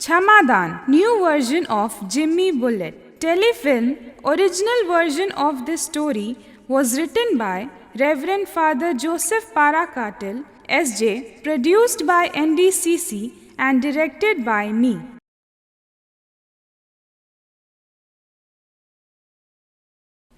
Chamadan, new version of Jimmy Bullet. Telefilm, original version of this story was written by Reverend Father Joseph Parakatil, SJ, produced by NDCC and directed by me.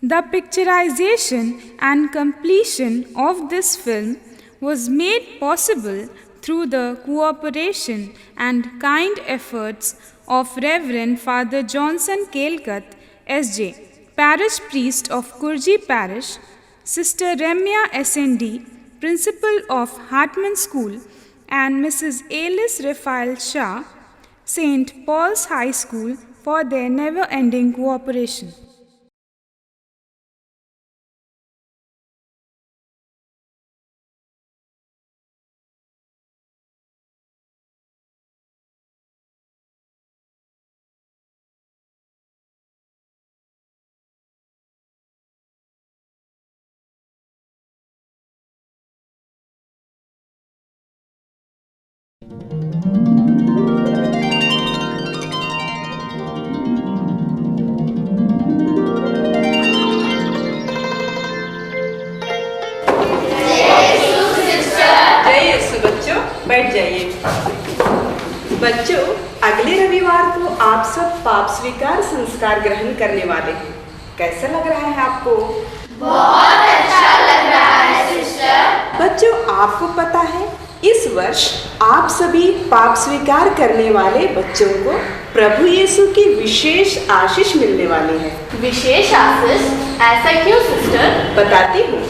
The picturization and completion of this film was made possible through the cooperation and kind efforts of Reverend Father Johnson Kelkat, SJ, Parish Priest of Kurji Parish, Sister Remya SND, Principal of Hartman School, and Mrs. Alice Raphael Shah, St. Paul's High School, for their never-ending cooperation. बैठ जाइए। बच्चों, अगले रविवार को आप सब पाप स्वीकार संस्कार ग्रहण करने वाले हैं। कैसा लग रहा है आपको? बहुत अच्छा लग रहा है सिस्टर। बच्चों, आपको पता है इस वर्ष आप सभी पाप स्वीकार करने वाले बच्चों को प्रभु यीशु की विशेष आशीष मिलने वाली है। विशेष आशीष? ऐसा क्यों सिस्टर? बताती हूँ।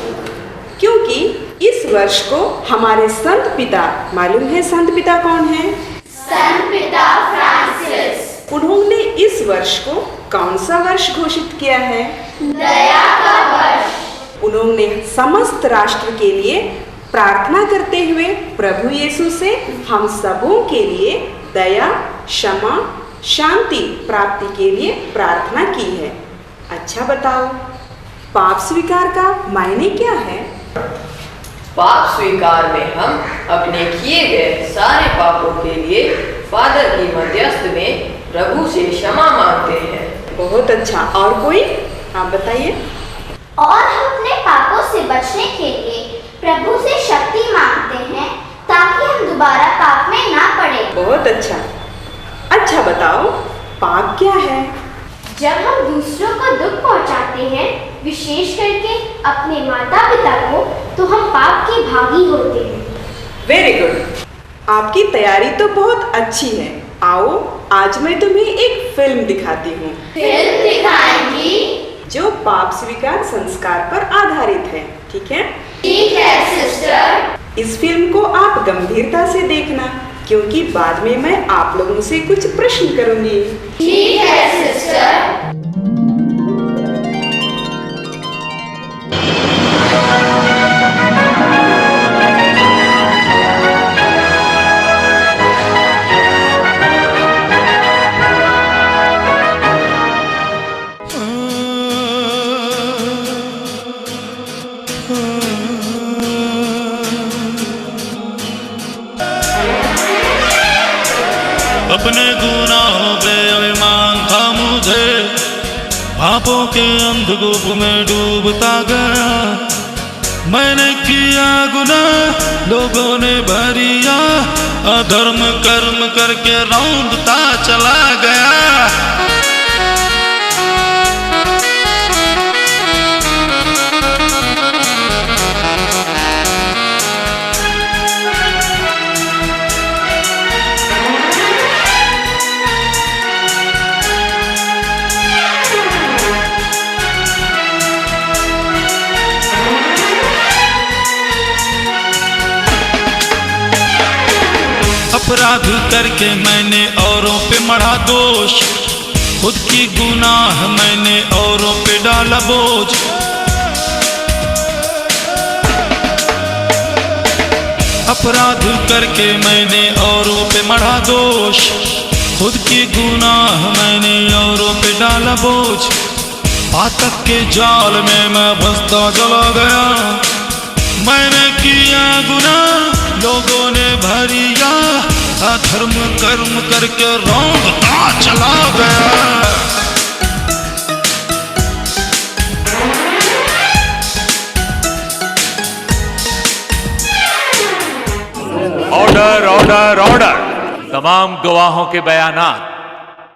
क्योंकि इस वर्ष को हमारे संत पिता, मालूम है संत पिता कौन है? संत पिता फ्रांसिस। उन्होंने इस वर्ष को कौन सा वर्ष घोषित किया है? दया का वर्ष। उन्होंने समस्त राष्ट्र के लिए प्रार्थना करते हुए प्रभु यीशु से हम सबों के लिए दया, क्षमा, शांति प्राप्ति के लिए प्रार्थना की है। अच्छा बताओ, पाप स्वीकार का मायने क्या है? पाप स्वीकार में हम अपने किए गए सारे पापों के लिए फादर की मध्यस्थ में प्रभु से क्षमा मांगते हैं। बहुत अच्छा। और कोई? आप बताइए। और हम अपने पापों से बचने के लिए प्रभु से शक्ति मांगते हैं ताकि हम दोबारा पाप में ना पड़े। बहुत अच्छा। अच्छा बताओ, पाप क्या है? जब हम दूसरों को दुख पहुंचाते हैं, विशेष करके अपने माता पिता को, तो हम पाप के भागी होते हैं। Very good. आपकी तैयारी तो बहुत अच्छी है। आओ, आज मैं तुम्हें एक फिल्म दिखाती हूँ। फिल्म दिखाएंगी? जो पाप स्वीकार संस्कार पर आधारित है। ठीक है? ठीक है सिस्टर। इस फिल्म को आप गंभीरता से देखना, क्योंकि बाद में मैं आप लोगों से कुछ प्रश्न करूंगी। ठीक है सिस्टर। अपने गुनाहों पे अभिमान था मुझे, पापों के अंधकूप में डूबता गया। मैंने किया गुनाह, लोगों ने भरिया, अधर्म कर्म करके रौंदता चला गया। अपराध करके मैंने औरों पे मढ़ा दोष, खुद की गुनाह मैंने औरों पे डाला बोझ। अपराध करके मैंने औरों पे मढ़ा दोष, खुद की गुनाह मैंने औरों पे डाला बोझ। पातक के जाल में मैं फंसता चला गया। मैंने किया गुनाह, लोगों ने भरिया, अधर्म कर्म करके रौंदता चला गया। Order order order. तमाम गवाहों के बयानात,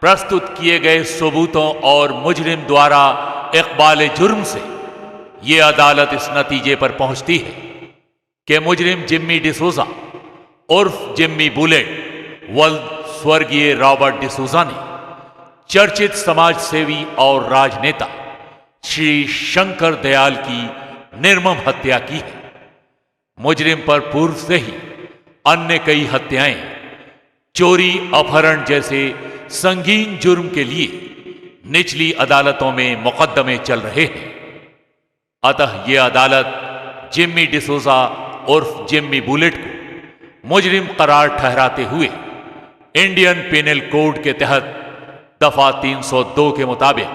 प्रस्तुत किए गए सबूतों और मुजरिम द्वारा इकबाल जुर्म से ये अदालत इस नतीजे पर पहुंचती है कि मुजरिम जिम्मी डिसूजा उर्फ जिम्मी बुलेट वल्द स्वर्गीय रॉबर्ट डिसूजा ने चर्चित समाज सेवी और राजनेता श्री शंकर दयाल की निर्मम हत्या की है। मुजरिम पर पूर्व से ही अन्य कई हत्याएं, चोरी, अपहरण जैसे संगीन जुर्म के लिए निचली अदालतों में मुकदमे चल रहे हैं। अतः यह अदालत जिम्मी डिसूजा उर्फ जिम्मी बुलेट को मुजरिम करार ठहराते हुए इंडियन पिनल कोड के तहत दफा 302 के मुताबिक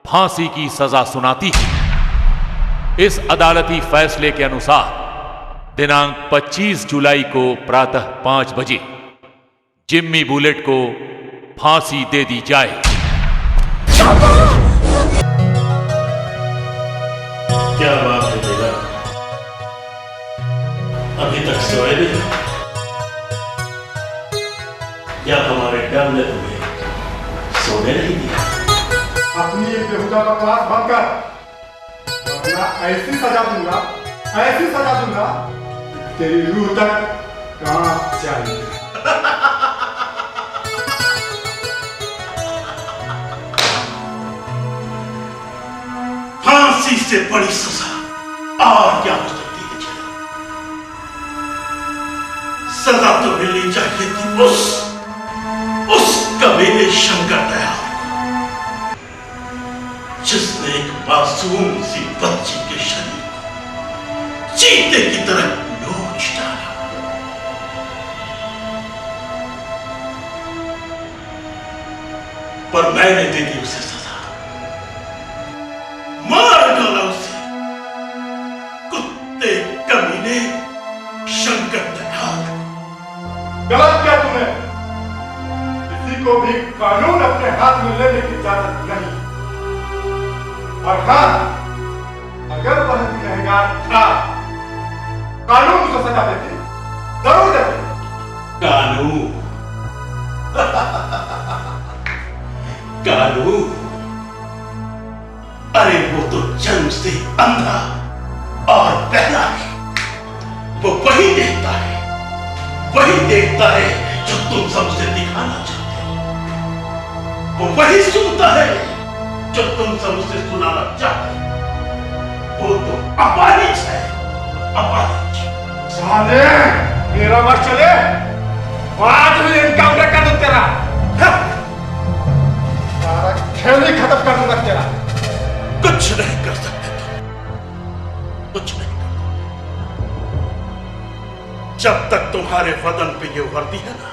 फांसी की सजा सुनाती है। इस अदालती फैसले के अनुसार दिनांक 25 जुलाई को प्रातः 5 बजे जिम्मी बुलेट को फांसी दे दी जाए। क्या बात है बेटा, अभी तक सोए नहीं या हमारे डर ने तुम्हें सोने नहीं दिया? अपनी ये बेहुदा बकवास बंद कर, वरना ऐसी सजा दूंगा, ऐसी सजा दूंगा तेरी रूह तक कांप जाएगी। फांसी से बड़ी सजा और क्या हो सकती है चला? सजा तो मिलनी चाहिए थी उस कमीने शंकर दयाल को, जिसने एक मासूम सी बच्ची के शरीर को चीते की तरह नोच डाला। पर मैंने दे दी उसे सजा, मार डाला उसे, कुत्ते कमीने शंकर दयाल। गलत किया तुमने, किसी को भी कानून अपने हाथ में लेने की इजाजत नहीं। और हाँ, अगर वह गुनहगार था, कानून उसे सजा देती, जरूर देती। कानून कानून, अरे वो तो जन्म से अंधा और बहरा है। वो वही देखता है जो तुम सबसे दिखाना चाहते हो। वो वही सुनता है जो तुम सबसे सुनाना चाहते हो। वो तो अपाहिज है, अपाहिज। साले, मेरा मत चले, आज भी एनकाउंटर कर दूं तेरा। सारा खेल ही खत्म कर दूंगा तेरा। कुछ नहीं कर सकते तुम, कुछ नहीं कर सकते। जब तक तुम्हारे बदन पे ये वर्दी है ना,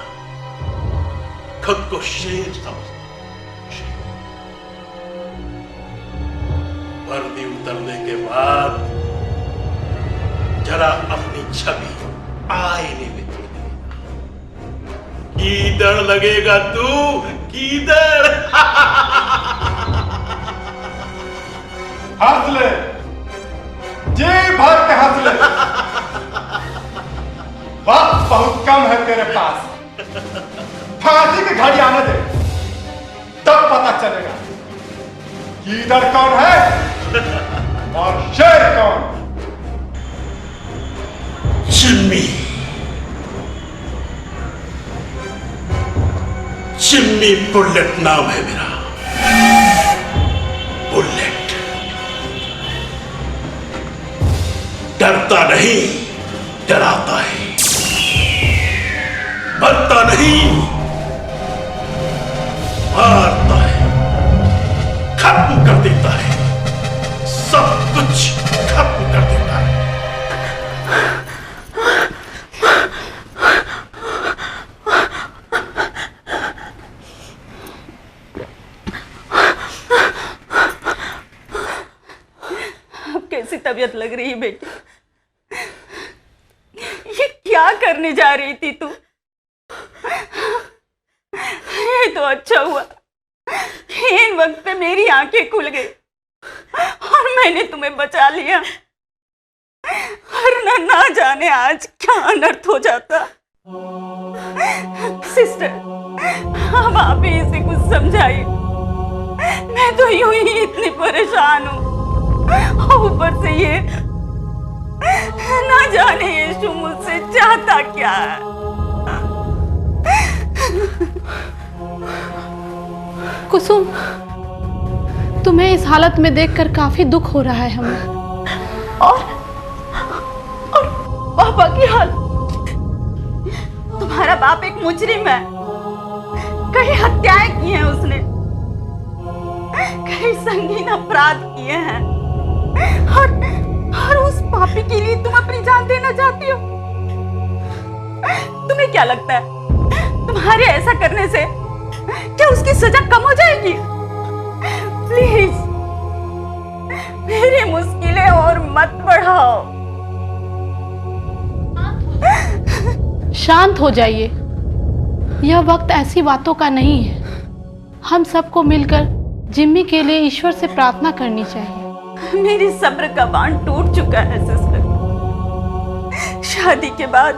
खुद को शेर समझते। वर्दी उतरने के बाद जरा अपनी छवि आईने में देख लेना। कीदड़ लगेगा तू, कीदड़। हंस ले, जी भर के हंस ले। वक्त बहुत कम है तेरे पास, फांसी की घड़ी आने दे, तब पता चलेगा कीदड़ कौन है और शेर कौन। जिम्मी, जिम्मी बुलेट नाम है मेरा, बुलेट। डरता नहीं, डराता है, मरता नहीं, मारता है, खत्म कर देता है, सब कुछ खत्म कर देता है। अब कैसी तबीयत लग रही है बेटी? ये क्या करने जा रही थी तू? ये तो अच्छा हुआ, इन वक्त पे मेरी आंखें खुल गई और मैंने तुम्हें बचा लिया, वरना ना जाने आज क्या अनर्थ हो जाता। सिस्टर, अब आप ही इसे कुछ समझाइए, मैं तो यूं ही इतनी परेशान हूँ, ऊपर से ये ना जाने यीशु मुझसे चाहता क्या है। कुसुम, तुम्हें इस हालत में देखकर काफी दुख हो रहा है हमें। और पापा की हालत, तुम्हारा बाप एक मुजरिम है, कई हत्याएं की हैं उसने, कई संगीन अपराध किए हैं, और उस पापी के लिए तुम अपनी जान देना चाहती हो। तुम्हें क्या लगता है तुम्हारे ऐसा करने से क्या उसकी सजा कम हो जाएगी? प्लीज मेरी मुश्किलें और मत बढ़ाओ। शांत हो जाइए, यह वक्त ऐसी बातों का नहीं है। हम सबको मिलकर जिम्मी के लिए ईश्वर से प्रार्थना करनी चाहिए। मेरी सब्र का बांध टूट चुका है सिस्टर। शादी के बाद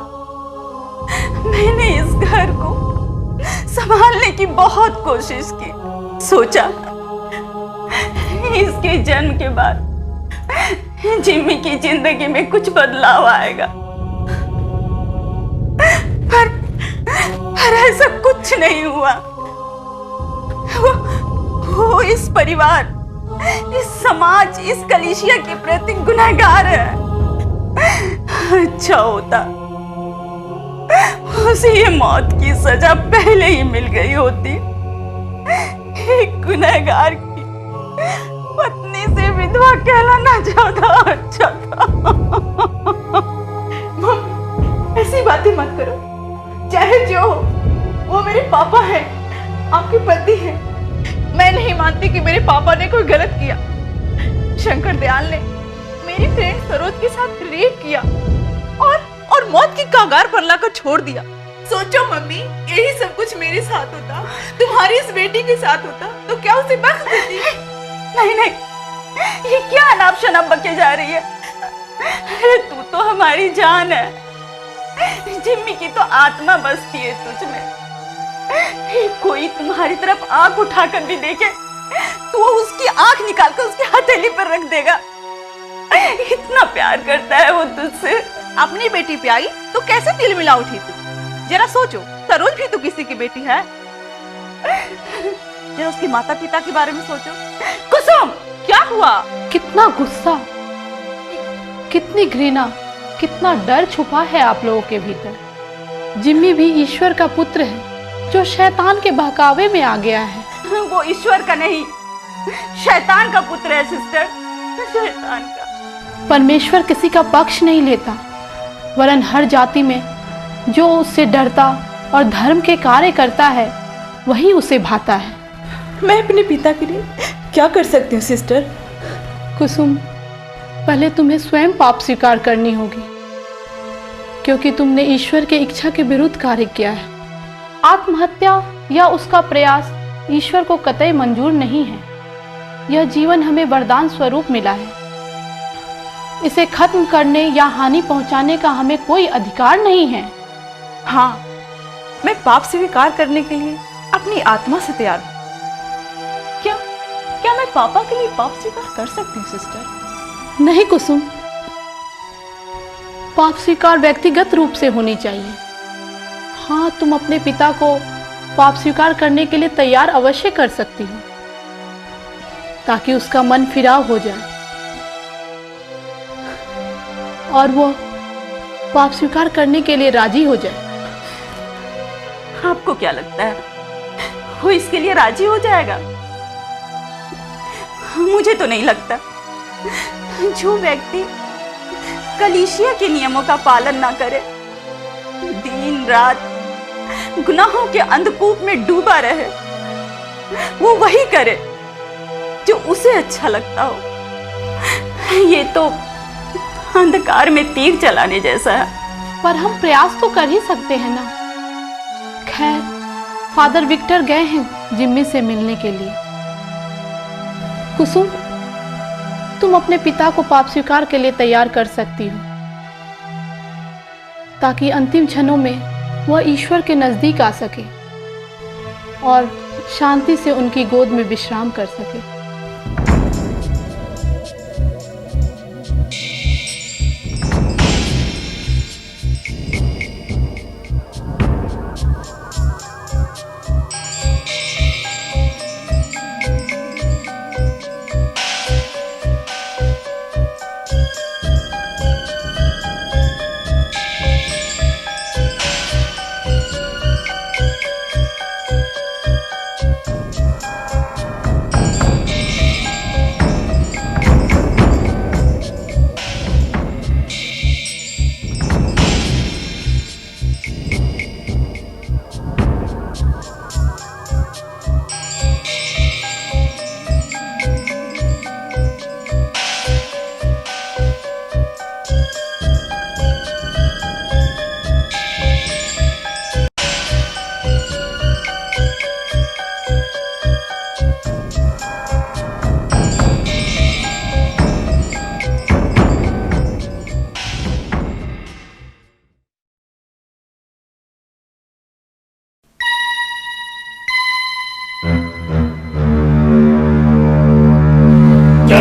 मैंने इस घर को संभालने की बहुत कोशिश की, सोचा इसके जन्म के बाद जिम्मी की जिंदगी में कुछ बदलाव आएगा, पर ऐसा कुछ नहीं हुआ। वो इस परिवार, इस समाज, इस कलीसिया के प्रति गुनहगार है। अच्छा होता उसे ये मौत की सजा पहले ही मिल गई होती। एक गुनहगार की पत्नी से विधवा कहलाना ज्यादा अच्छा था। ऐसी बातें मत करो, चाहे जो हो, वो मेरे पापा हैं, आपके पति हैं। मैं नहीं मानती कि मेरे पापा ने कोई गलत किया। शंकर दयाल ने मेरी फ्रेंड सरोज के साथ रेप किया और मौत की कगार पर लाकर छोड़ दिया। सोचो मम्मी, यही सब कुछ मेरे साथ होता, तुम्हारी इस बेटी के साथ होता, तो क्या उसे बख्श देती? नहीं नहीं, ये क्या अनाप शनाप बके जा रही है? अरे तू तो हमारी जान है, जिम्मी की तो आत्मा बसती है तुझ में। कोई तुम्हारी तरफ आंख उठाकर भी देखे तो उसकी आंख निकालकर उसकी हथेली पर रख देगा। इतना प्यार करता है वो तुझसे। अपनी बेटी पे आई तो कैसे दिल मिला उठी तू? जरा सोचो, सरोज भी तो किसी की बेटी है। जरा उसके माता पिता के बारे में सोचो। कुसुम, क्या हुआ? कितना गुस्सा, कितनी घृणा, कितना डर छुपा है आप लोगों के भीतर। जिम्मी भी ईश्वर का पुत्र है जो शैतान के बहकावे में आ गया है। वो ईश्वर का नहीं, शैतान का पुत्र है सिस्टर, शैतान का। परमेश्वर किसी का पक्ष नहीं लेता, वरन हर जाति में जो उससे डरता और धर्म के कार्य करता है वही उसे भाता है। मैं अपने पिता के लिए क्या कर सकती हूँ सिस्टर? कुसुम, पहले तुम्हें स्वयं पाप स्वीकार करनी होगी, क्योंकि तुमने ईश्वर के इच्छा के विरुद्ध कार्य किया है। आत्महत्या या उसका प्रयास ईश्वर को कतई मंजूर नहीं है। यह जीवन हमें वरदान स्वरूप मिला है, इसे खत्म करने या हानि पहुंचाने का हमें कोई अधिकार नहीं है। हाँ, मैं पाप स्वीकार करने के लिए अपनी आत्मा से तैयार हूँ। क्या मैं पापा के लिए पाप स्वीकार कर सकती हूँ सिस्टर? नहीं कुसुम, पाप स्वीकार व्यक्तिगत रूप से होनी चाहिए। हाँ, तुम अपने पिता को पाप स्वीकार करने के लिए तैयार अवश्य कर सकती हो, ताकि उसका मन फिराव हो जाए और वो पाप स्वीकार करने के लिए राजी हो जाए। आपको क्या लगता है वो इसके लिए राजी हो जाएगा? मुझे तो नहीं लगता। जो व्यक्ति कलीसिया के नियमों का पालन ना करे, दिन रात गुनाहों के अंधकूप में डूबा रहे, वो वही करे जो उसे अच्छा लगता हो। ये तो अंधकार में तीर चलाने जैसा है। पर हम प्रयास तो कर ही सकते हैं ना। खैर, फादर विक्टर गए हैं जिम्मी से मिलने के लिए। कुसुम, तुम अपने पिता को पाप स्वीकार के लिए तैयार कर सकती हो, ताकि अंतिम क्षणों में वह ईश्वर के नजदीक आ सके और शांति से उनकी गोद में विश्राम कर सके।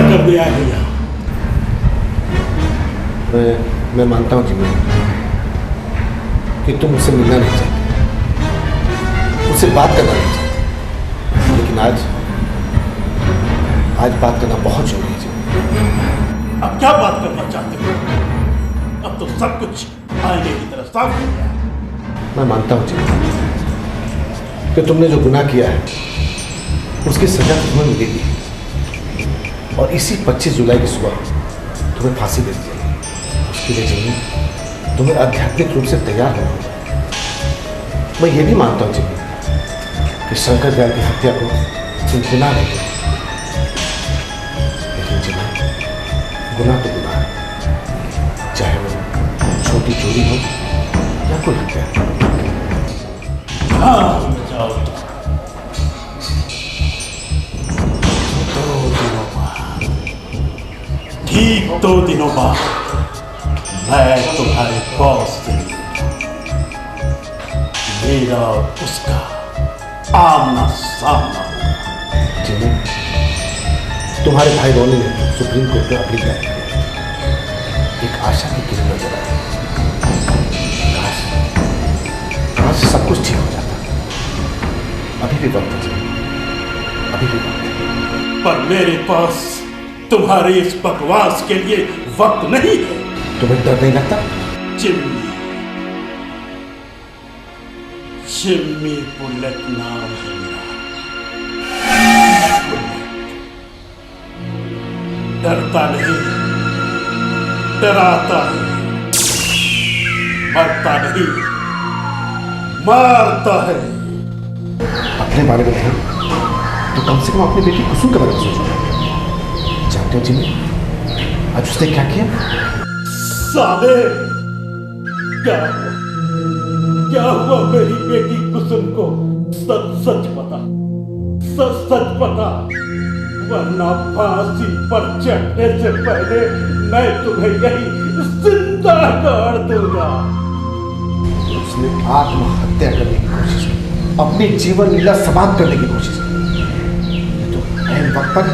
कर दिया है यहाँ। मैं मानता हूँ जिम्मी कि तुम मुझसे मिलना नहीं चाहते, मुझसे बात करना नहीं चाहते, लेकिन आज बात करना बहुत जरूरी है जिम्मी। अब क्या बात करना चाहते हो? अब तो सब कुछ आईने की तरह साफ हो गया। मैं मानता हूँ जिम्मी कि तुमने जो गुनाह किया है उसकी सजा तुम्हें मिलेगी, और इसी 25 जुलाई की सुबह तुम्हें फांसी दे दी जाएगी। उसके लिए जिम्मी तुम्हें आध्यात्मिक रूप से तैयार होना होगा। मैं ये भी मानता हूँ जिम्मी कि शंकर दयाल की हत्या को तुम गुनाह नहीं करो, लेकिन जिम्मी गुनाह तो गुनाह है, चाहे वो छोटी चोरी हो या कोई हत्या। हाँ जाओ। ठीक 2 दिनों बाद मैं तुम्हारे बॉस से मेरा और उसका आमना सामना होगा। जिम्मी, तुम्हारे भाई रोनी ने सुप्रीम कोर्ट में अपील दायर की, एक आशा की किरण नजर आई। काश सब कुछ ठीक हो जाता। अभी भी वक्त है, अभी भी वक्त है। पर मेरे पास तुम्हारी इस बकवास के लिए वक्त नहीं है। तुम्हें डर नहीं लगता? जिम्मी, जिम्मी बुलेट नाम है मेरा। डरता नहीं, डराता है, मरता नहीं, मारता है। अपने बारे में नहीं तो कम से कम अपनी बेटी कुसुम के बारे में सोचो। जानते हो जिम्मी, आज उसने क्या किया? साले, क्या हुआ मेरी बेटी कुसुम को? सच बता, सच बता, वरना फांसी पर चढ़ने से पहले मैं तुम्हें यही जिंदा कर दूंगा। उसने आत्महत्या करने की कोशिश की, अपनी जीवन लीला समाप्त करने की कोशिश की। तो ऐन वक्त पर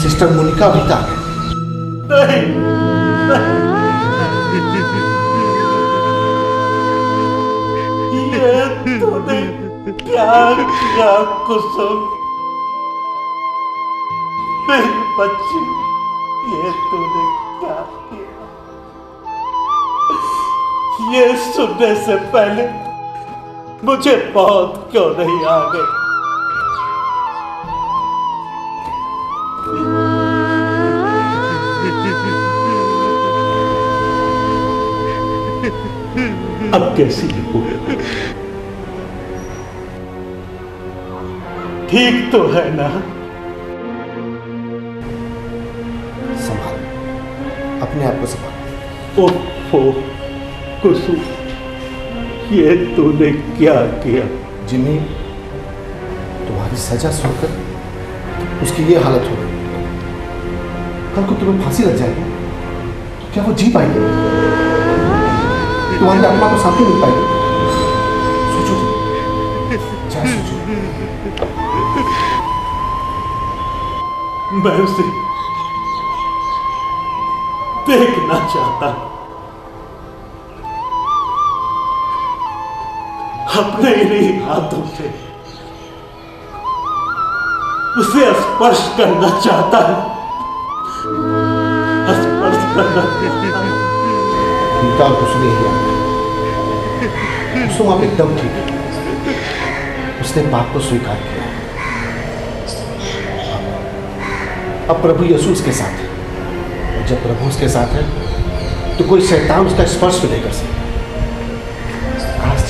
सिस्टर मोनिका भी था। नहीं, ये तूने क्या किया कुसुम? मेरी बच्ची, ये तूने क्या किया? ये सुनने से पहले मुझे मौत क्यों नहीं आ गई? अब कैसी हो? ठीक तो है ना? संभाल, अपने आप को संभाल। ओफो कुसुम, ये तूने क्या किया? जिम्मी, तुम्हारी सजा सुनकर उसकी ये हालत हो गई, कल को तुम्हें फांसी लग जाएगी तो क्या वो जी पाएगी? तुम्हारी आत्मा को शांति मिल पाएगी? सोचो क्या सोचो। मैं उसे देखना चाहता हूं, अपने ही हाथों से उसे स्पर्श करना चाहता हूं, स्पर्श करना चाहता हूं। गीता को सुने ही आता आप एकदम ठीक है। उसने पाप को स्वीकार किया। अब प्रभु यीशु उसके साथ है, और जब प्रभु उसके साथ है तो कोई शैतान उसका स्पर्श भी नहीं कर सकता। आज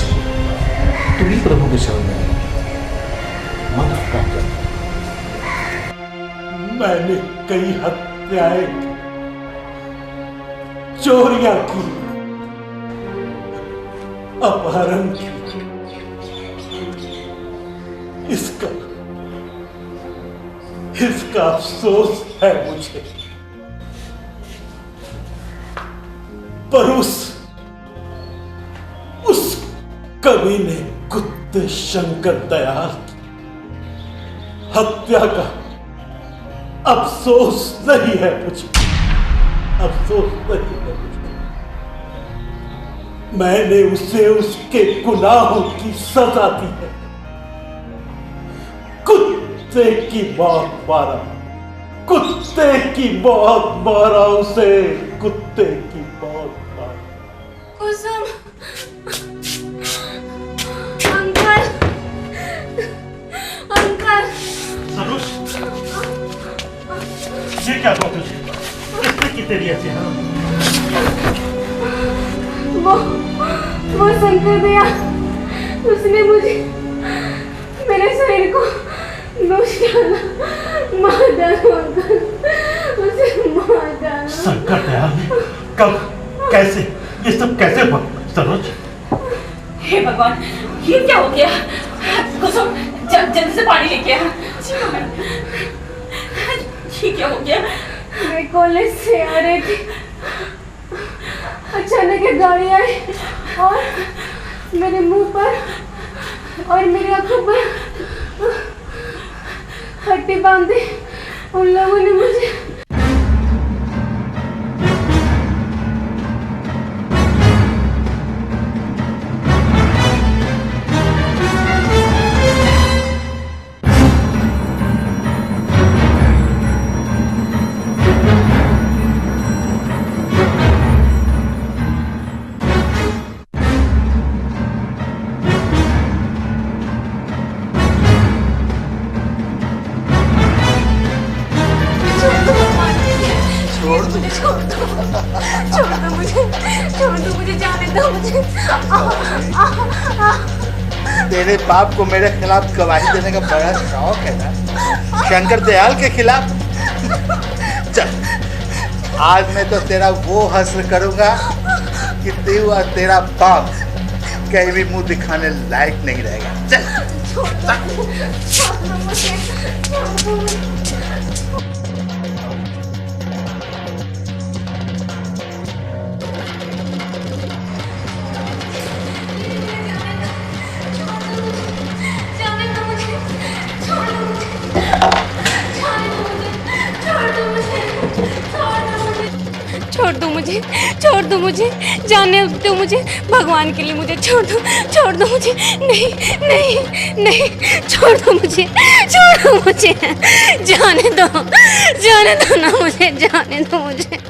तुम ही प्रभु के शरण में मन प्राप्त कर। मैंने कई हत्याएं, चोरियां की, अपहरण की। इसका अफसोस है मुझे, पर उस कमीने कुत्ते शंकर दयाल की हत्या का अफसोस नहीं है मुझे, अफसोस नहीं है मुझे। मैंने उसे उसके गुनाहों की सजा दी है। कुत्ते की मौत मारा, कुत्ते की मौत मारा उसे, कुत्ते की मौत मारा। कुसुम, अंकल, अंकल। सरोज, ये क्या हुआ तुझे? किसने की तेरी ऐसी वो शंकर भैया, उसने मुझे, मेरे शरीर को दोष डाला, मार डाला अंकल, उसे मार डाला। शंकर दयाल ने कब, कैसे, ये सब कैसे हुआ सरोज? हे भगवान, ये क्या हो गया? कुसुम, जल्दी से पानी लेके आ। ये क्या हो गया? मैं कॉलेज से आ रही थी, अचानक एक गाड़ी आई और मेरे मुंह पर और मेरी आंखों पर हड्डी बांधी। उन लोगों ने मुझे तेरे बाप को मेरे खिलाफ गवाही देने का बड़ा शौक है ना, शंकर दयाल के खिलाफ। चल, आज मैं तो तेरा वो हश्र करूंगा कि तू और तेरा बाप कहीं भी मुंह दिखाने लायक नहीं रहेगा। चल। छोड़ दो मुझे, जाने दो मुझे, भगवान के लिए मुझे छोड़ दो मुझे। नहीं नहीं नहीं, छोड़ दो मुझे, जाने दो ना मुझे, जाने दो मुझे।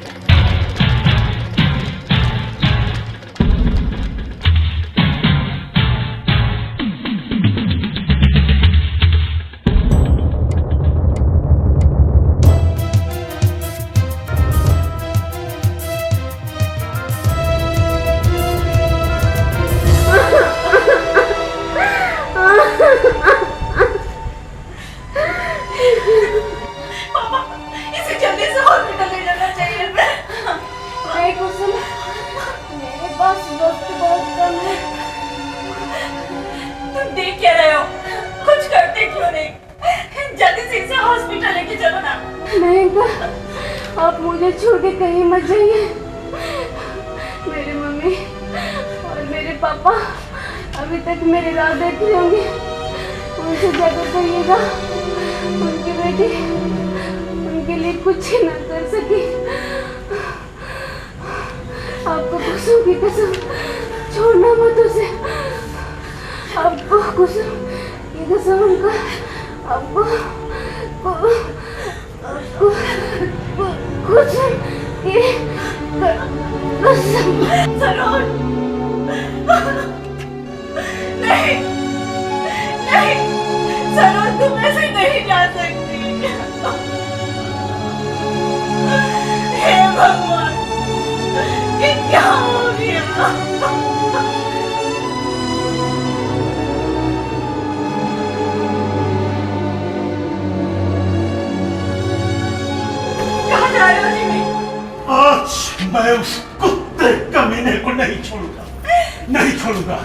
तुम देख क्या रहे हो? कुछ करते क्यों क्यों नहीं? जल्दी से इसे हॉस्पिटल लेके चलो ना। नहीं अंकल, आप मुझे छोड़ के कहीं मत जाइए। मेरी मम्मी और मेरे पापा अभी तक मेरी राह देख रहे होंगे। उनसे जाकर कहिएगा उनकी बेटी उनके लिए कुछ ना कर सकी। आपको कुसुम की कसम, छोड़ना मत उसे। आपको कुसुम की कसम अंकल, आपको कुसुम की कसम। सरोज, नहीं नहीं सरोज, तुम ऐसे नहीं जा सकती। हे भगवान, ये क्या हो गया? कहाँ जा रहे हो जिमी? आज मैं उस कुत्ते कमीने को नहीं छोड़ूंगा, नहीं छोड़ूंगा।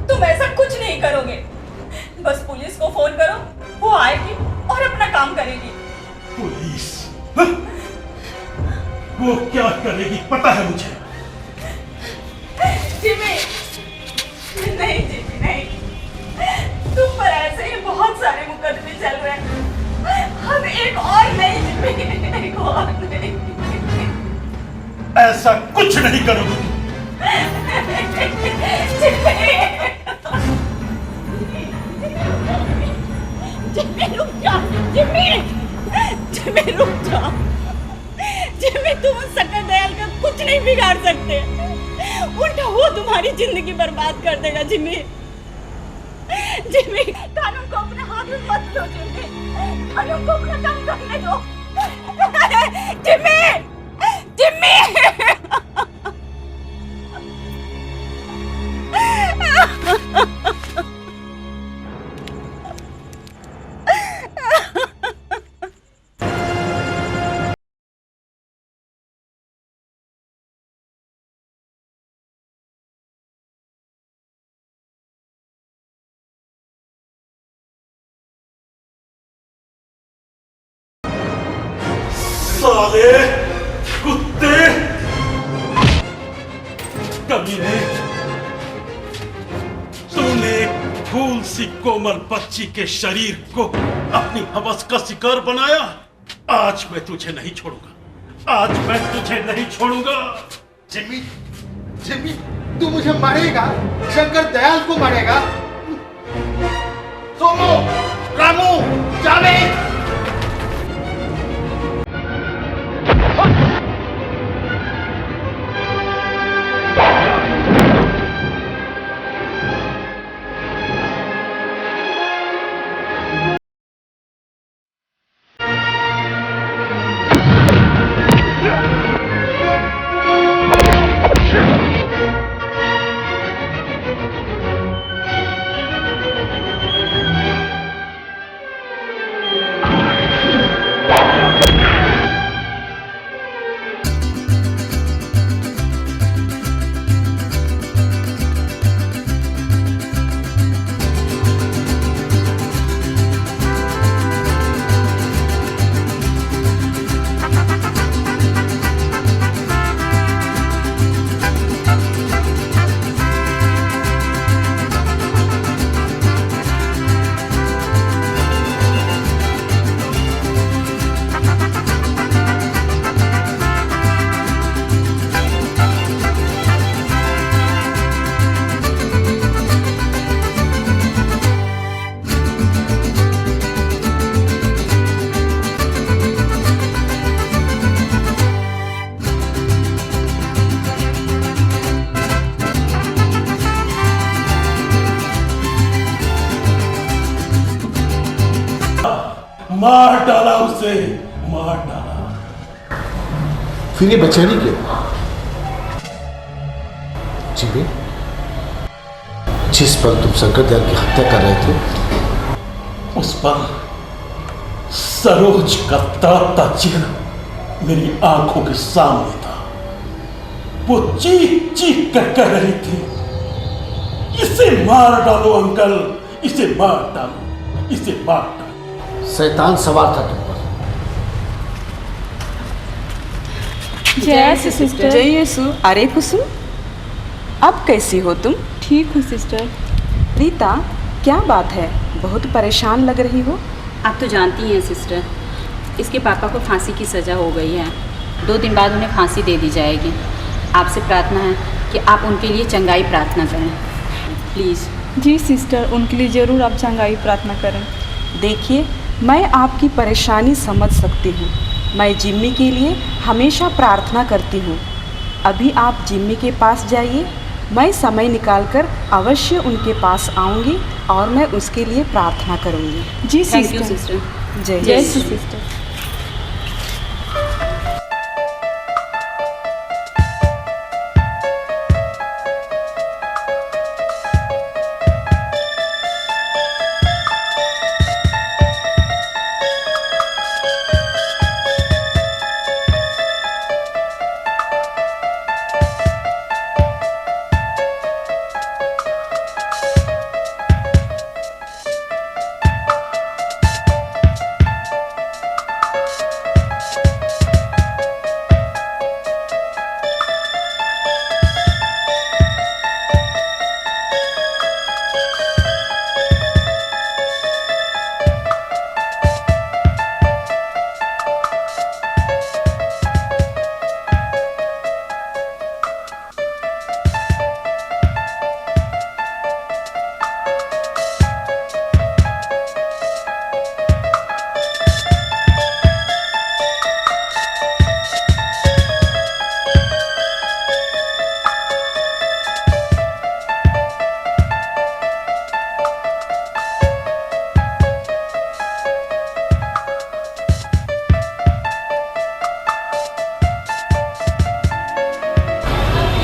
तुम ऐसा कुछ नहीं करोगे। बस पुलिस को फोन करो, वो आएगी और अपना काम करेगी। पुलिस? हाँ? वो क्या करेगी पता है मुझे। जिमी, नहीं जिमी नहीं, तुम पर ऐसे ही बहुत सारे मुकदमे चल रहे हैं। हम एक और नहीं जिमी, एक और नहीं। ऐसा कुछ नहीं करोगी। जिमी रुक जा, जिमी, जिमी रुक जा। जिमी, तुम उस सकल दयाल का कुछ नहीं बिगाड़ सकते। उल्टा वो तुम्हारी जिंदगी बर्बाद कर देगा। जिमी, जिमी, कानून को अपने हाथ में मत लो। जिमी, कानून को अपना काम करने दो। Jimmy, Jimmy. साले कुत्ते कमीने, तूने फूल सी कोमल बच्ची के शरीर को अपनी हवस का शिकार बनाया। आज मैं तुझे नहीं छोड़ूंगा, आज मैं तुझे नहीं छोड़ूंगा। जिमी, जिमी, तू मुझे मारेगा? शंकर दयाल को मारेगा? सोमो, रामू, जावेद, मार डाला उसे, मार डाला। फिर ये बेचैनी क्यों? जिमी, जिस पल तुम शंकर दयाल की हत्या कर रहे थे उस पर सरोज का तड़पता चेहरा मेरी आंखों के सामने था। वो चीख चीख कर कह रही थी, इसे मार डालो अंकल, इसे मार डालो। इसे माफ कर। शैतान सवार था तुम पर। जय सिस्टर। जय यीशु। अरे कुसुम, अब कैसी हो तुम? ठीक हूँ सिस्टर। रीता, क्या बात है, बहुत परेशान लग रही हो? आप तो जानती हैं सिस्टर, इसके पापा को फांसी की सज़ा हो गई है। 2 दिन बाद उन्हें फांसी दे दी जाएगी। आपसे प्रार्थना है कि आप उनके लिए चंगाई प्रार्थना करें प्लीज़। जी सिस्टर, उनके लिए ज़रूर आप चंगाई प्रार्थना करें। देखिए, मैं आपकी परेशानी समझ सकती हूँ। मैं जिम्मी के लिए हमेशा प्रार्थना करती हूँ। अभी आप जिम्मी के पास जाइए, मैं समय निकालकर अवश्य उनके पास आऊँगी और मैं उसके लिए प्रार्थना करूँगी। जी थैंक यू सिस्टर। जय सिस्टर।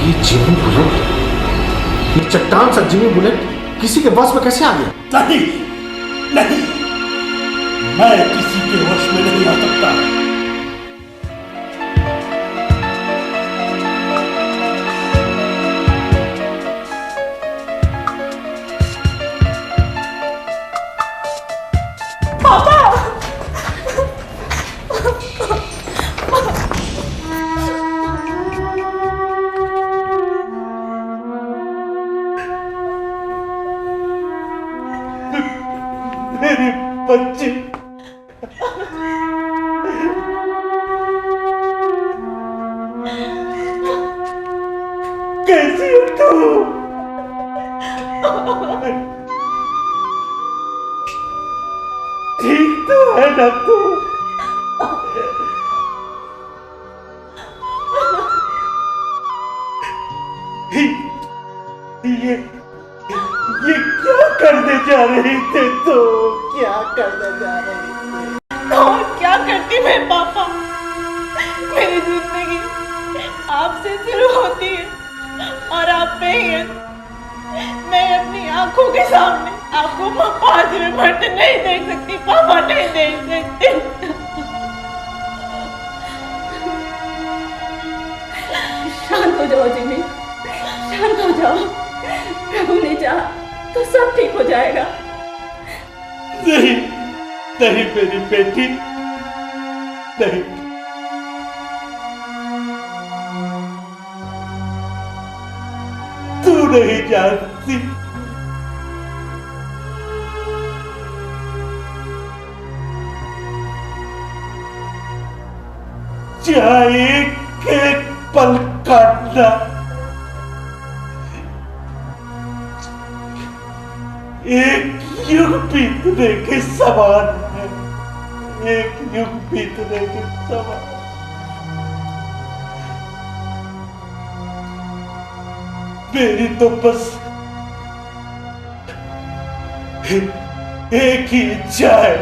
ये जिमी बुलेट, ये चट्टान सा जिमी बुलेट किसी के वश में कैसे आ गया? नहीं, नहीं, मैं किसी के वश में नहीं आ सकता। मेरे बच्चे, कैसी हो तू? ठीक तो है ना तू? ये क्या करने जा रही थे तो? क्या करने जा रही थे? और क्या करती मैं पापा? मेरी जिंदगी आपसे शुरू होती है और आप पे ही है। मैं अपनी आंखों के सामने आपको फांसी में मरते नहीं देख सकती पापा, नहीं देख सकती। शांत हो जाओ जिमी, शांत हो जाओ। प्रभु ने चाहा तो सब ठीक हो जाएगा। नहीं, नहीं मेरी बेटी, नहीं। तू नहीं जानती चाहे एक पल काटना एक युग बीतने के समान है, एक युग बीतने के समान। मेरी तो बस एक ही इच्छा है,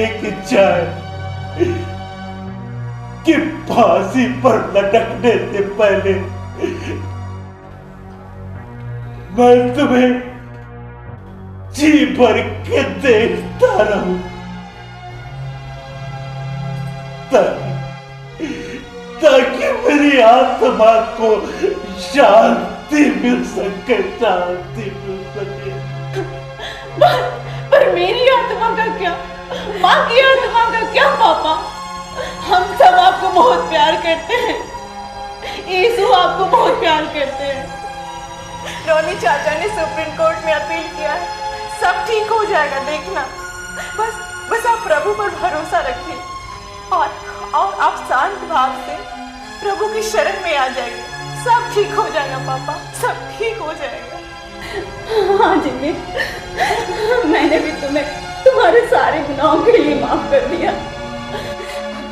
एक इच्छा है कि फांसी पर लटकने से पहले मैं तुम्हें जी भर के देखता रहूं, ताकि मेरी आत्मा को शांति मिल सके, शांति मिल सके। पर मेरी आत्मा क्या? माँ की आत्मा का क्या पापा? हम सब आपको बहुत प्यार करते हैं। यीशु आपको बहुत प्यार करते हैं। रोनी चाचा ने सुप्रीम कोर्ट में अपील किया है, सब ठीक हो जाएगा, देखना। बस आप प्रभु पर भरोसा रखिए और आप शांत भाव से प्रभु की शरण में आ जाइए। सब ठीक हो जाएगा पापा, सब ठीक हो जाएगा। हाँ जिम्मी, मैंने भी तुम्हें तुम्हारे सारे गुनाहों के लिए माफ कर दिया।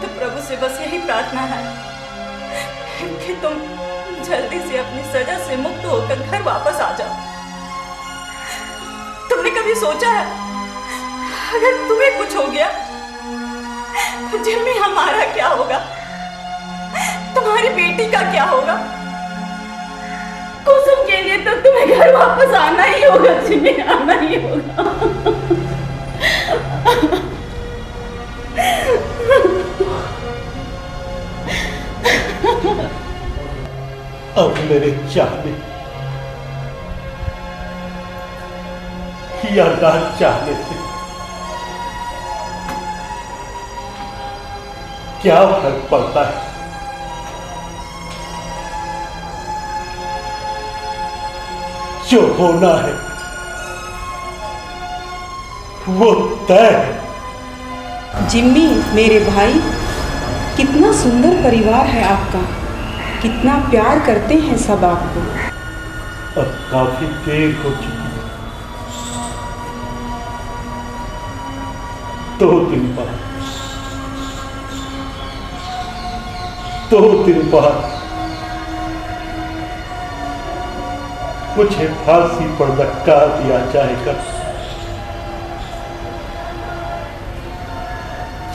तो प्रभु से बस यही प्रार्थना है कि तुम जल्दी से अपनी सजा से मुक्त होकर घर वापस आ जाओ। तुमने कभी सोचा है अगर तुम्हें कुछ हो गया तो जिम्मी हमारा क्या होगा? तुम्हारी बेटी का क्या होगा? कुसुम के लिए तो तुम्हें घर वापस आना ही होगा जिम्मी, आना ही होगा। अब मेरे चाहने या ना चाहने से क्या फर्क पड़ता है? जो होना है वो तय है। जिम्मी मेरे भाई, कितना सुंदर परिवार है आपका, कितना प्यार करते हैं सब आपको। अब काफी देर हो चुकी है। 2 दिन बाद मुझे फांसी पर लटका दिया जाएगा।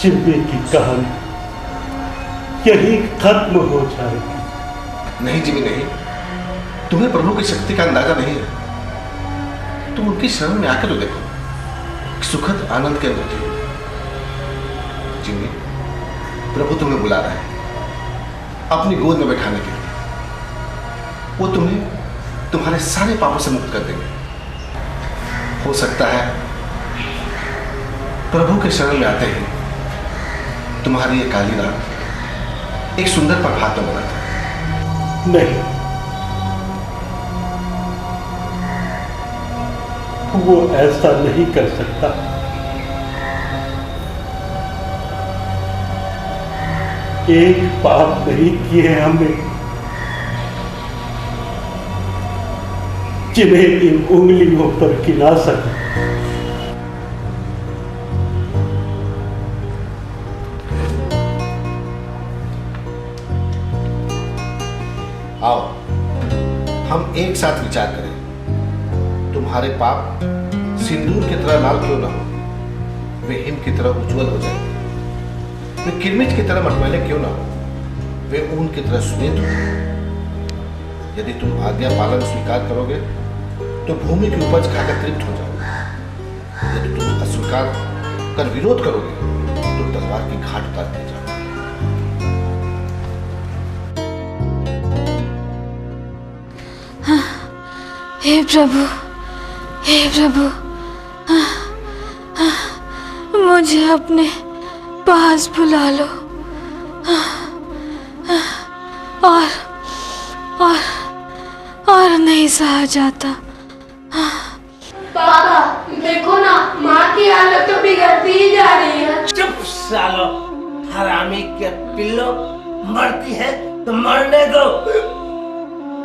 जिम्मी की कहानी यही खत्म हो जाएगी। नहीं जिम्मी नहीं, तुम्हें प्रभु की शक्ति का अंदाजा नहीं है। तुम उनकी शरण में आकर तो देखो, सुखद आनंद के अनुभूति होगी। जिम्मी, प्रभु तुम्हें बुला रहा है अपनी गोद में बैठाने के लिए। वो तुम्हें तुम्हारे सारे पापों से मुक्त कर देंगे। हो सकता है प्रभु के शरण में आते ही तुम्हारी ये काली रात एक सुंदर प्रभात में बदल जाए। नहीं, वो ऐसा नहीं कर सकता। एक पाप नहीं किए हमने जिन्हें इन उंगलियों पर गिना सके। आओ हम एक साथ विचार करें। तुम्हारे पाप सिंदूर की तरह लाल क्यों ना हो, वे हिम की तरह उज्जवल हो जाए। वे किरमिच की तरह मटमैले क्यों ना हो, वे ऊन की तरह श्वेत हो। यदि तुम आज्ञा पालन स्वीकार करोगे तो भूमि की उपज खाकर तृप्त हो जाओगे। यदि तुम अस्वीकार कर विरोध करोगे तो तलवार की घाट उतार दी जाओगे। हे प्रभु, हे प्रभु, मुझे अपने पास बुला लो और नहीं सहा जाता। पापा देखो ना, माँ की हालत तो बिगड़ती ही जा रही है। चुप सालो, हरामी के पिल्लो, मरती है तो मरने दो।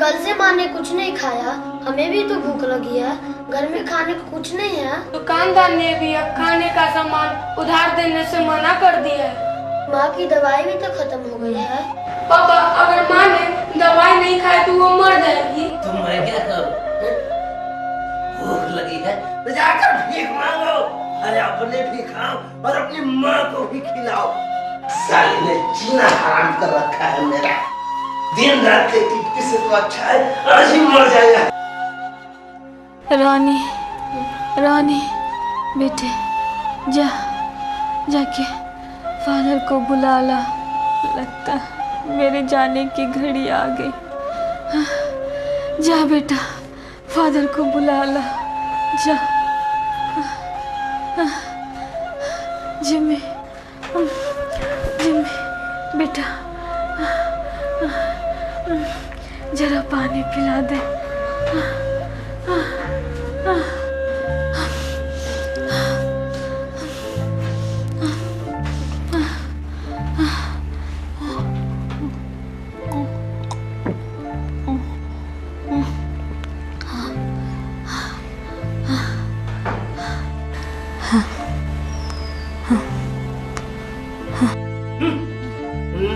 कल से माँ ने कुछ नहीं खाया, हमें भी तो भूख लगी है। घर में खाने को कुछ नहीं है। दुकानदार ने भी अब खाने का सामान उधार देने से मना कर दिया है। माँ की दवाई भी तो खत्म हो गई है। पापा अगर माँ ने दवाई नहीं खाई तो वो मर जाएगी। तुम मैं क्या करूं? भूख लगी है तो जाकर भीख मांगो। अरे अपने भी खाओ और अपनी माँ को भी खिलाओ। साली ने जीना हराम कर रखा है मेरा। दिन रात की किसी को अच्छा है, आज ही मर जाएगा। रानी, रानी बेटे, जाके फादर को बुला ला। लगता मेरे जाने की घड़ी आ गई। जा बेटा, फादर को बुला ला, जा। जिम्मी, जिम्मी बेटा, जरा पानी पिला दे।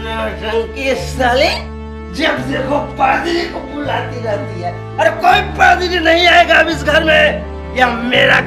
नौटंकी साली, जब देखो पादरी को बुलाती रहती है। अरे कोई पादरी नहीं आएगा अब इस घर में, या मेरा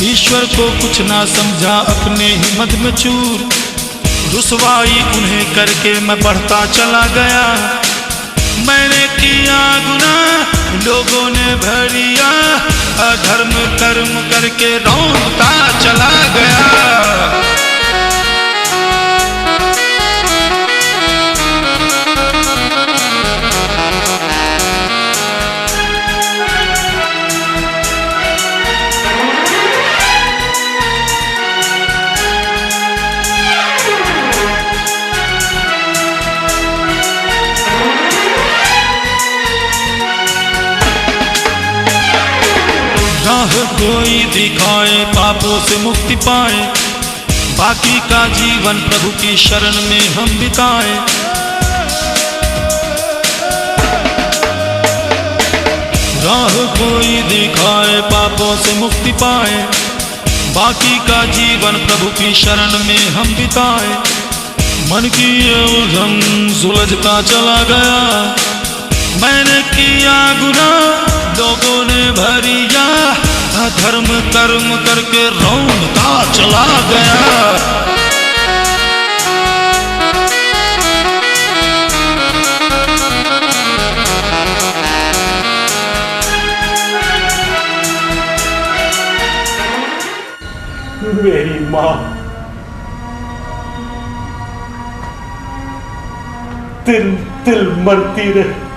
ईश्वर को कुछ ना समझा, अपने ही मद में चूर, रुसवाई उन्हें करके मैं बढ़ता चला गया। मैंने किया गुनाह, लोगों ने भरिया, अधर्म कर्म करके रौंदता चला गया। राह कोई दिखाए, पापों से मुक्ति पाए, बाकी का जीवन प्रभु की शरण में हम बिताए। राह कोई दिखाए, पापों से मुक्ति पाए, बाकी का जीवन प्रभु की शरण में हम बिताए। मन की उलझन सुलझता चला गया, मैंने किया गुनाह, लोगों ने भरिया, धर्म कर्म करके रौंदता चला गया। मेरी माँ तिल तिल मरती रहे।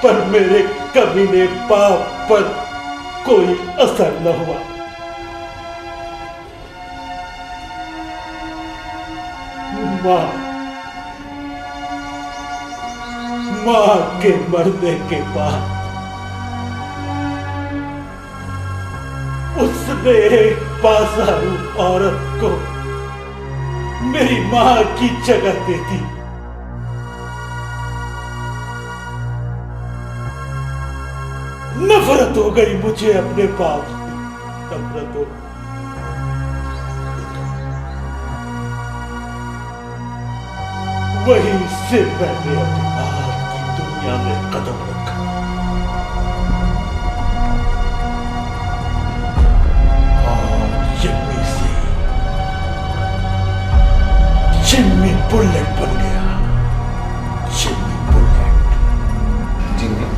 पर मेरे कमीने पाप पर कोई असर न हुआ। मां के मरने के बाद उसने एक बाजारू औरत को मेरी मां की जगह दे दी। नफरत हो गई मुझे अपने बाप से, नफरत हो। वहीं से मैंने अपनी बाप की दुनिया में कदम रखा। और जिम्मी से जिम्मी बुलेट बन गया। जिम्मी बुलेट। जिम्मी,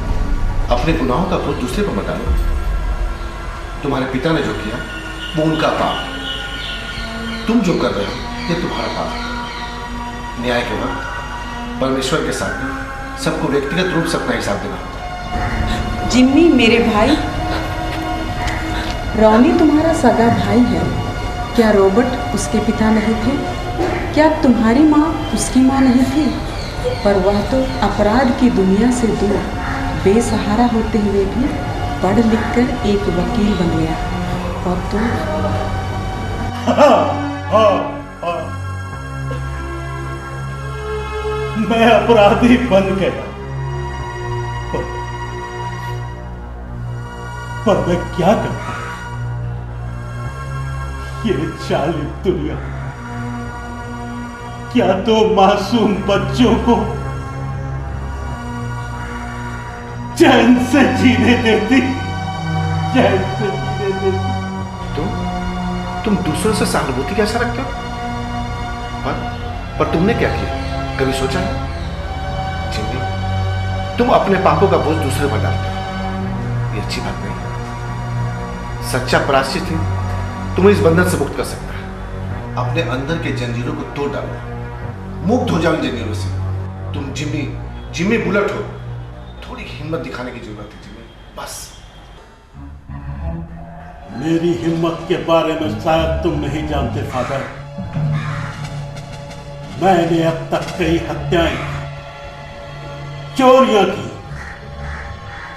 अपने गुनाहों का बोझ दूसरे पर मत डालो। तुम्हारे पिता ने जो किया वो उनका पाप, तुम जो कर रहे हो ये तुम्हारा पाप। न्याय के वक्त परमेश्वर के साथ सबको व्यक्तिगत रूप से अपना हिसाब देना होता। जिम्मी मेरे भाई, रॉनी तुम्हारा सगा भाई है। क्या रॉबर्ट उसके पिता नहीं थे? क्या तुम्हारी माँ उसकी माँ नहीं थी? पर वह तो अपराध की दुनिया से दूर बेसहारा होते हुए भी पढ़ लिख कर एक वकील बन गया। और तुम? मैं अपराधी बन गया, पर मैं क्या करता? ये जालिम दुनिया क्या दो मासूम बच्चों को चैन से जीने देती? चैन से जीने देती। तुम दूसरों से सहानुभूति कैसे रखते हो? पर तुमने क्या किया, कभी सोचा है? जिम्मी, तुम अपने पापों का बोझ दूसरे पर डालते हो। ये अच्छी बात नहीं। सच्चा प्रायश्चित ही तुम्हें इस बंधन से मुक्त कर सकता है। अपने अंदर के जंजीरों को तोड़ डालो, मुक्त हो जाओ जंजीरों से। तुम जिम्मी बुलेट हो। थोड़ी हिम्मत दिखाने की जरूरत है जिम्मी, बस। मेरी हिम्मत के बारे में शायद तुम नहीं जानते फादर। मैंने अब तक कई हत्याएं, चोरियां की,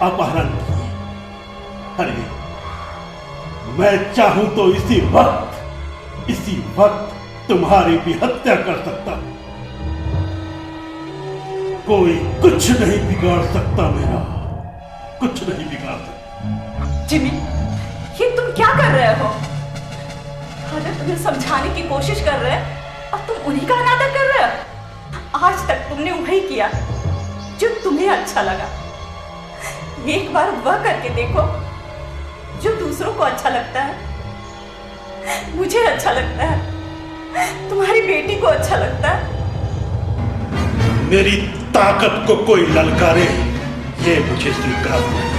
अपहरण किए। अरे मैं चाहूं तो इसी वक्त तुम्हारी भी हत्या कर सकता हूं। कोई कुछ नहीं बिगाड़ सकता मेरा, कुछ नहीं बिगाड़ सकता। जिमी, ये तुम क्या कर रहे हो? अगर तुम्हें समझाने की कोशिश कर रहे हैं और तुम उन्हीं का अनादर कर रहे हो। आज तक तुमने वही किया जो तुम्हें अच्छा लगा। एक बार वह करके देखो जो दूसरों को अच्छा लगता है। मुझे अच्छा लगता है, तुम्हारी बेटी को अच्छा लगता है। मेरी ताकत को कोई ललकारे, ये मुझे स्वीकार नहीं।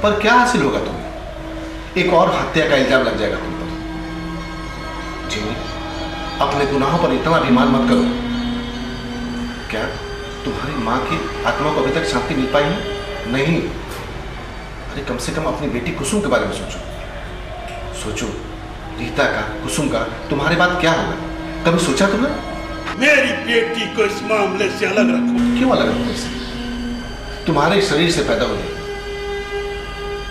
पर क्या हासिल होगा तुम्हें? एक और हत्या का इल्जाम लग जाएगा तुम पर। जिमी, अपने गुनाहों पर इतना अभिमान मत करो। क्या तुम्हारी माँ की आत्मा को अभी तक शांति मिल पाई है? नहीं। अरे कम से कम अपनी बेटी कुसुम के बारे में सोचो। रीता का, कुसुम का तुम्हारे बाद क्या होगा? कभी सोचा तुमने? मेरी बेटी को इस मामले से अलग रखो। क्यों अलग रखो इसे? तुम्हारे शरीर से पैदा हुई,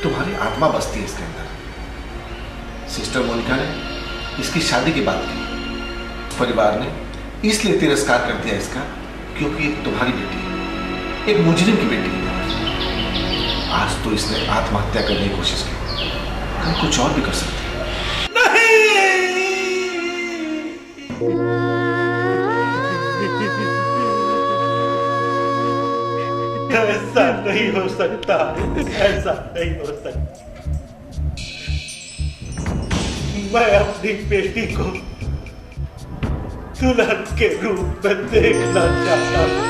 तुम्हारी आत्मा बसती है इसके अंदर। सिस्टर मोनिका ने इसकी शादी की बात की। परिवार ने इसलिए तिरस्कार कर दिया इसका क्योंकि एक तुम्हारी बेटी है, एक मुजरिम की बेटी है। आज तो इसने आत्महत्या करने की कोशिश की, हम कुछ और भी कर सकते हैं। ऐसा नहीं हो सकता, ऐसा नहीं हो सकता। मैं अपनी बेटी को दुल्हन के रूप में देखना चाहता हूं।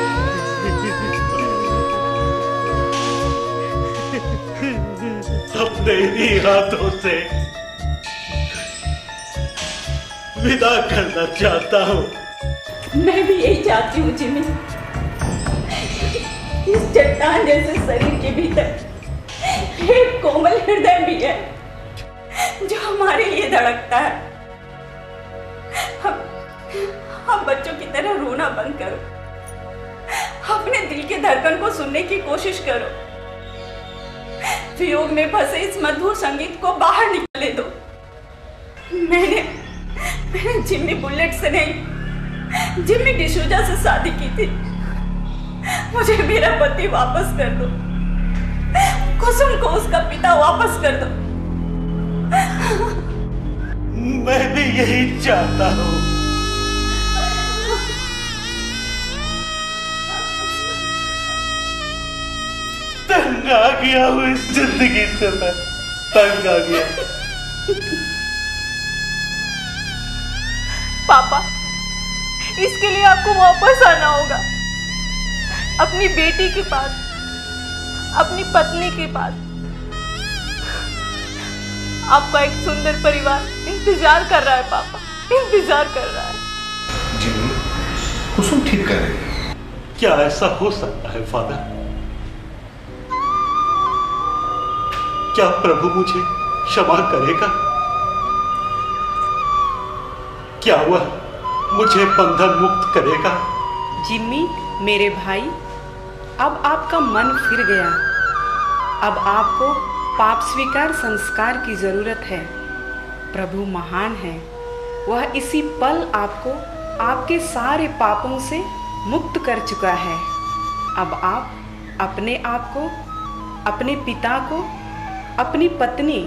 अपने ही हाथों से विदा करना चाहता हूं। मैं भी यही चाहती हूँ जिमी। इस चट्टान जैसे शरीर के भीतर एक कोमल हृदय भी है जो हमारे लिए धड़कता है। हम बच्चों की तरह रोना बंद करो, अपने दिल के धड़कन को सुनने की कोशिश करो, वियोग में फंसे इस मधुर संगीत को बाहर निकले दो। मैंने जिम्मी बुलेट से नहीं, जिम्मी डिसूजा से शादी की थी। मुझे मेरा पति वापस कर दो, कुसुम को उसका पिता वापस कर दो। मैं भी यही चाहता हूँ। तंग आ गया हूँ इस जिंदगी से, मैं तंग आ गया। पापा, इसके लिए आपको वापस आना होगा, अपनी बेटी के पास, अपनी पत्नी के पास। आपका एक सुंदर परिवार इंतजार कर रहा है पापा, इंतजार कर रहा है। जिम्मी, कुसुम ठीक कह रही है। क्या ऐसा हो सकता है फादर? क्या प्रभु मुझे क्षमा करेगा? क्या वह मुझे बंधन मुक्त करेगा? जिम्मी मेरे भाई, अब आपका मन फिर गया। अब आपको पाप स्वीकार संस्कार की जरूरत है। प्रभु महान है, वह इसी पल आपको आपके सारे पापों से मुक्त कर चुका है। अब आप अपने आप को, अपने पिता को, अपनी पत्नी,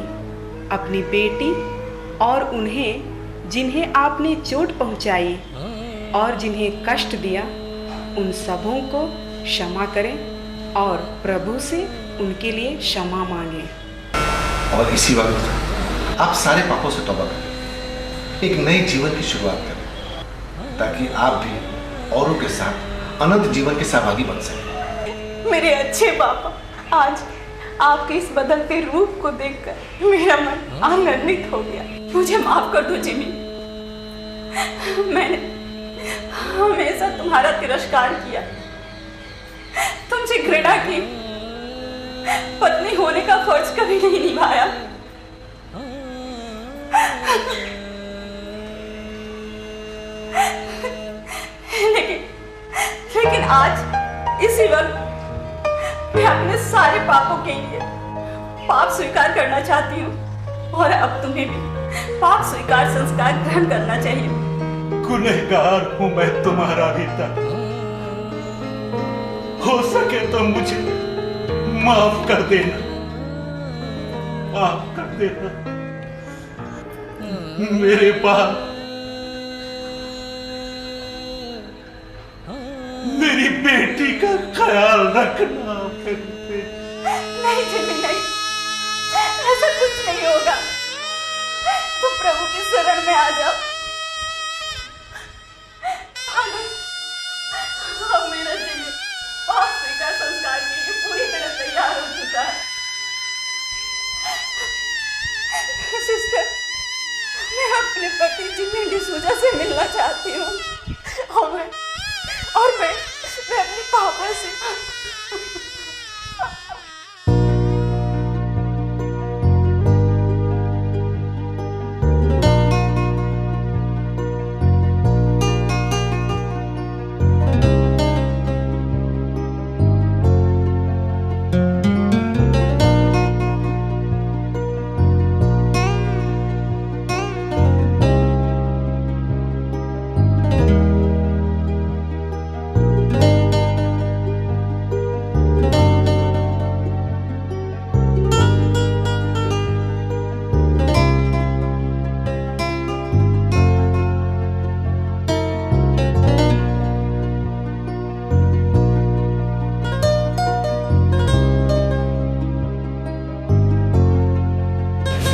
अपनी बेटी और उन्हें जिन्हें आपने चोट पहुंचाई और जिन्हें कष्ट दिया, उन सबों को क्षमा करें और प्रभु से उनके लिए क्षमा मांगें। और इसी वक्त आप सारे पापों से तौबा करें, एक नए जीवन की शुरुआत करें, ताकि आप भी औरों के साथ अनंत जीवन के सहभागी बन सकें। मेरे अच्छे पापा, आज आपके इस बदलते रूप को देखकर मेरा मन आनंदित हो गया। मुझे माफ कर दो जिमी, मैंने हमेशा तुम्हारा तिरस्कार किया, तुमसे घृणा की, पत्नी होने का फर्ज कभी नहीं निभाया। लेकिन आज इसी वक्त मैं अपने सारे पापों के लिए पाप स्वीकार करना चाहती हूँ और अब तुम्हें भी पाप स्वीकार संस्कार ग्रहण करना चाहिए। गुनहगार हूं मैं तुम्हारा पिता, हो सके तो मुझे माफ कर देना, माफ कर देना। मेरे पास मेरी बेटी का ख्याल रखना। नहीं जिमी नहीं, ऐसा कुछ नहीं होगा। तुम प्रभु की शरण में आ जाओ। अब मेरा जिमी पाप स्वीकार संस्कार के लिए पूरी तरह तैयार हो चुका है। सिस्टर, मैं अपने पति जिमी डिसूजा से मिलना चाहती हूँ और मैं अपने पापा से।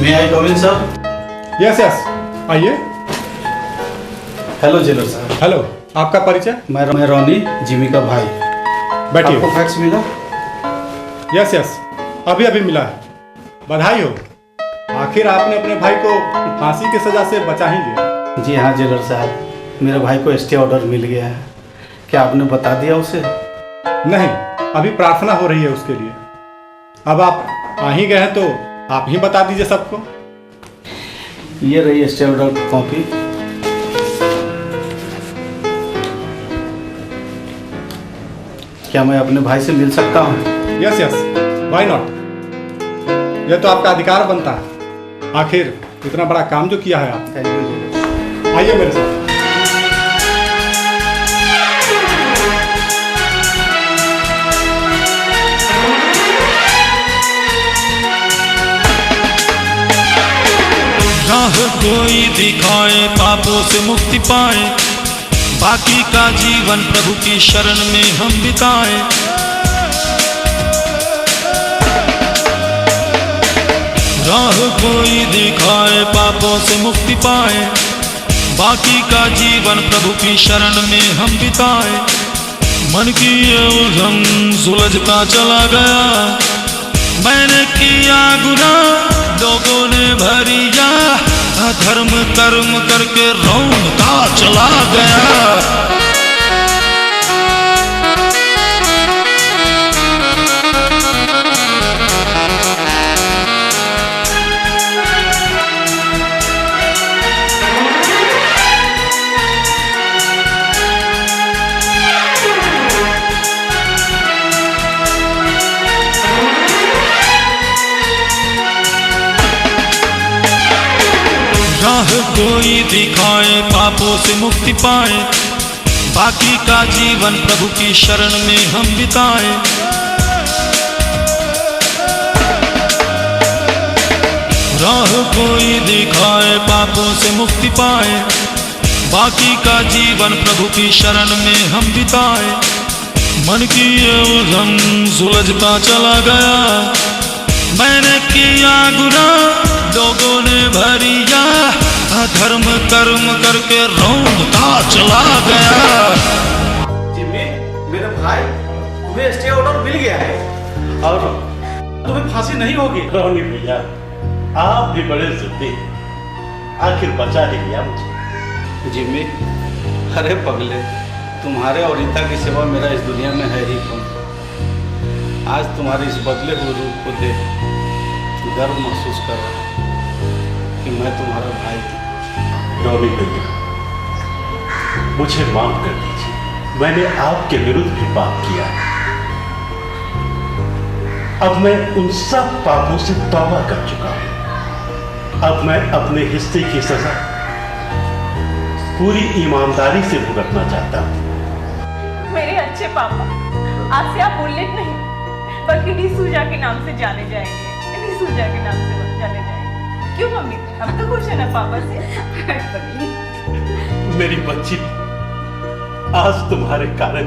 May I come in, sir? Yes yes, आइए। हेलो जेलर साहब। हेलो, आपका परिचय? मैं रोनी, जिमी का भाई। बैठिए। आपको फैक्स मिला? यस यस, अभी अभी मिला है। बधाई हो, आखिर आपने अपने भाई को फांसी की सजा से बचा ही लिया। जी हाँ जेलर साहब, मेरे भाई को स्टे ऑर्डर मिल गया है। क्या आपने बता दिया उसे? नहीं, अभी प्रार्थना हो रही है उसके लिए। अब आप आ ही गए हैं तो आप ही बता दीजिए सबको। ये रही स्टेट ऑर्डर की कॉपी। क्या मैं अपने भाई से मिल सकता हूँ? Yes yes, why not. यह तो आपका अधिकार बनता है, आखिर इतना बड़ा काम जो किया है आप। आइए मेरे साथ। राह कोई दिखाए पापों से मुक्ति पाए, बाकी का जीवन प्रभु की शरण में हम बिताए। राह कोई दिखाए पापों से मुक्ति पाए, बाकी का जीवन प्रभु की शरण में हम बिताए। मन की ये उलझन सुलझता चला गया, मैंने किया गुनाह लोगों ने भरिया, अधर्म कर्म करके रौंदता चला गया। राह कोई दिखाए पापों से मुक्ति पाए, बाकी का जीवन प्रभु की शरण में हम बिताए। राह कोई दिखाए पापों से मुक्ति पाए, बाकी का जीवन प्रभु की शरण में हम बिताए। मन की ये उलझन सुलझता चला गया, मैंने किया गुनाह लोगों ने भरिया, अधर्म कर्म करके रौंदता चला गया। जिम्मी, मेरे भाई, तुम्हें स्टे ऑर्डर मिल गया है और तुम्हें फांसी नहीं होगी। रोनी भैया, आप भी बड़े जिद्दी, आखिर बचा ही लिया मुझे। जिम्मी, अरे पगले, तुम्हारे और रीता की सेवा मेरा इस दुनिया में है ही कौन। आज तुम्हारे इस बदले हुए रूप को देख गर्व महसूस कर रहा हूं कि मैं तुम्हारा भाई हूं। रोनी भैया, मुझे माफ कर दीजिए, मैंने आपके विरुद्ध भी पाप किया है। अब मैं उन सब पापों से तौबा कर चुका हूं। अब मैं अपने हिस्से की सजा पूरी ईमानदारी से भुगतना चाहता हूं। मेरे अच्छे पापा, आज से आप बुलेट नहीं बल्कि डिसूजा के नाम से जाने जाएंगे। डिसूजा के नाम से जाने जाएंगे। क्यों मम्मी, अब तो खुश है ना पापा से? मेरी बच्ची, आज तुम्हारे कारण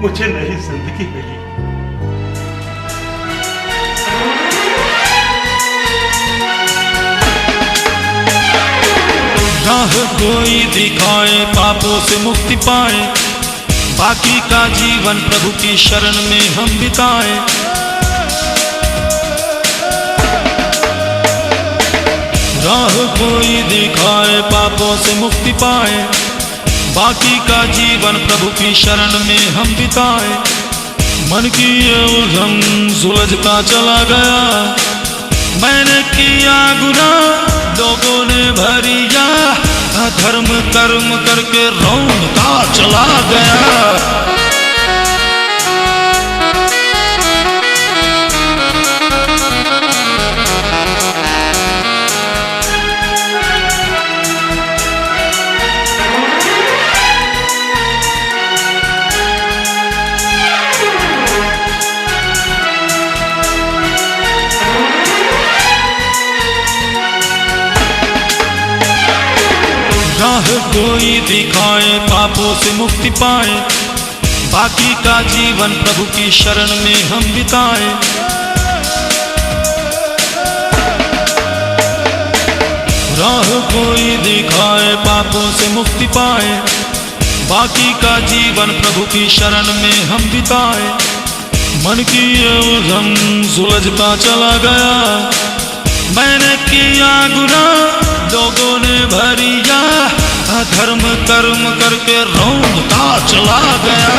मुझे नई जिंदगी मिली। राह कोई दिखाए पापों से मुक्ति पाए, बाकी का जीवन प्रभु की शरण में हम बिताए। राह कोई दिखाए पापों से मुक्ति पाए, बाकी का जीवन प्रभु की शरण में हम बिताए। मन की ये उलझन सुलझता चला गया, मैंने किया गुनाह लोगों ने भरिया, अधर्म कर्म करके रौंदता चला गया। राह कोई दिखाए पापों से मुक्ति पाए, बाकी का जीवन प्रभु की शरण में हम बिताए। राह कोई दिखाए पापों से मुक्ति पाए, बाकी का जीवन प्रभु की शरण में हम बिताए। मन की ये उलझन सुलझता चला गया, मैंने किया गुनाह लोगों ने भरिया, अधर्म कर्म करके रौंदता चला गया।